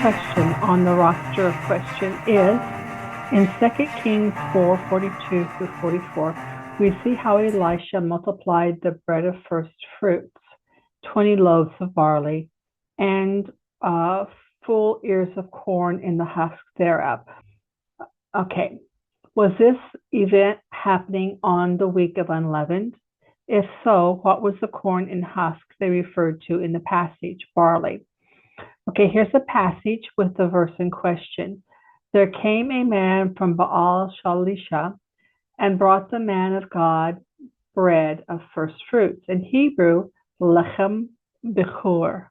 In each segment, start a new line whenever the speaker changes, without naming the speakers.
question on the roster of question is in 2 Kings 4:42 through 44, we see how Elisha multiplied the bread of first fruits, 20 loaves of barley, and full ears of corn in the husk thereof. Okay, was this event happening on the week of unleavened? If so, what was the corn and husk they referred to in the passage? Barley. Okay, here's the passage with the verse in question. There came a man from Baal Shalisha and brought the man of God bread of first fruits. In Hebrew, lechem bechor.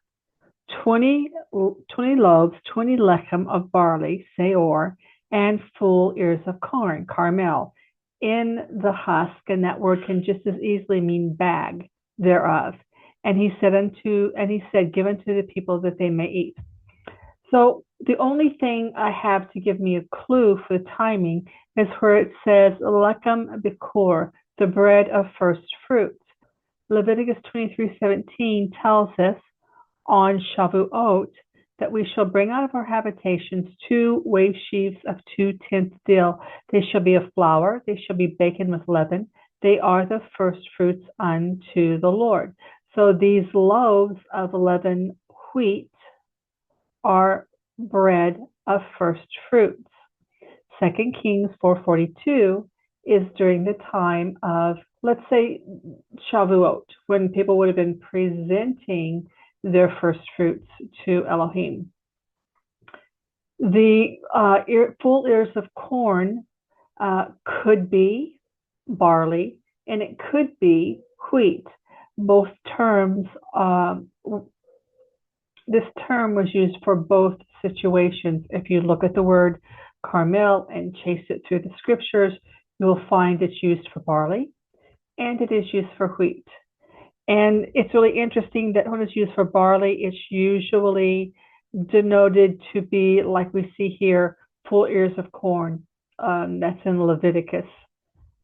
20 loaves, 20 lechem of barley, seor, and full ears of corn, carmel, in the husk, and that word can just as easily mean bag thereof. And he said, give unto the people that they may eat. So the only thing I have to give me a clue for the timing is where it says lechem bechor, the bread of first fruits. Leviticus 23:17 tells us on Shavuot that we shall bring out of our habitations 2 wave sheaves of 2 tenths deal. They shall be of flour, they shall be baken with leaven. They are the first fruits unto the Lord. So these loaves of leavened wheat are bread of first fruits. 2 Kings 4:42 is during the time of, let's say, Shavuot, when people would have been presenting their first fruits to Elohim. The full ears of corn could be barley, and it could be wheat. Both terms, this term was used for both situations. If you look at the word carmel and chase it through the scriptures, you'll find it's used for barley and it is used for wheat. And it's really interesting that when it's used for barley, it's usually denoted to be, like we see here, full ears of corn. That's in Leviticus.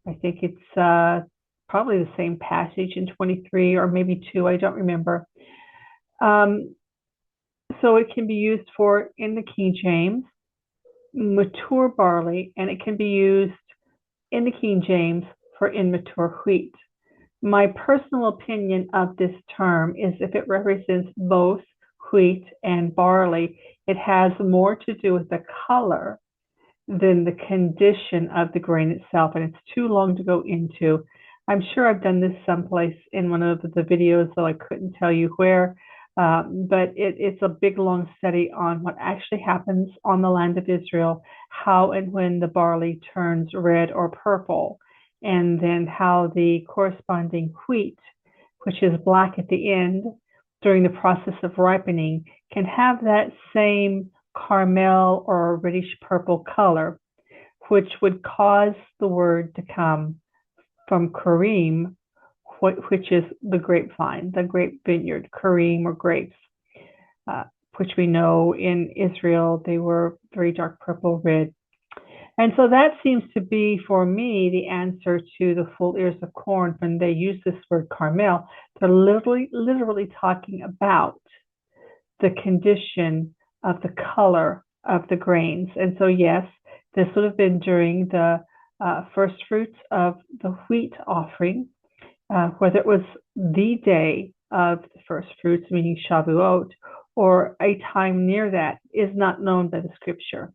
I think it's probably the same passage in 23 or maybe 2, I don't remember. So it can be used for, in the King James, mature barley, and it can be used in the King James for immature wheat. My personal opinion of this term is if it represents both wheat and barley, it has more to do with the color than the condition of the grain itself, and it's too long to go into. I'm sure I've done this someplace in one of the videos, though I couldn't tell you where, but it's a big, long study on what actually happens on the land of Israel, how and when the barley turns red or purple, and then how the corresponding wheat, which is black at the end during the process of ripening, can have that same caramel or reddish purple color, which would cause the word to come from Kareem, which is the grapevine, the grape vineyard, Kareem or grapes, which we know in Israel, they were very dark purple, red. And so that seems to be, for me, the answer to the full ears of corn. When they use this word carmel, they're literally talking about the condition of the color of the grains. And so, yes, this would have been during the first fruits of the wheat offering, whether it was the day of the first fruits, meaning Shavuot, or a time near that, is not known by the scripture.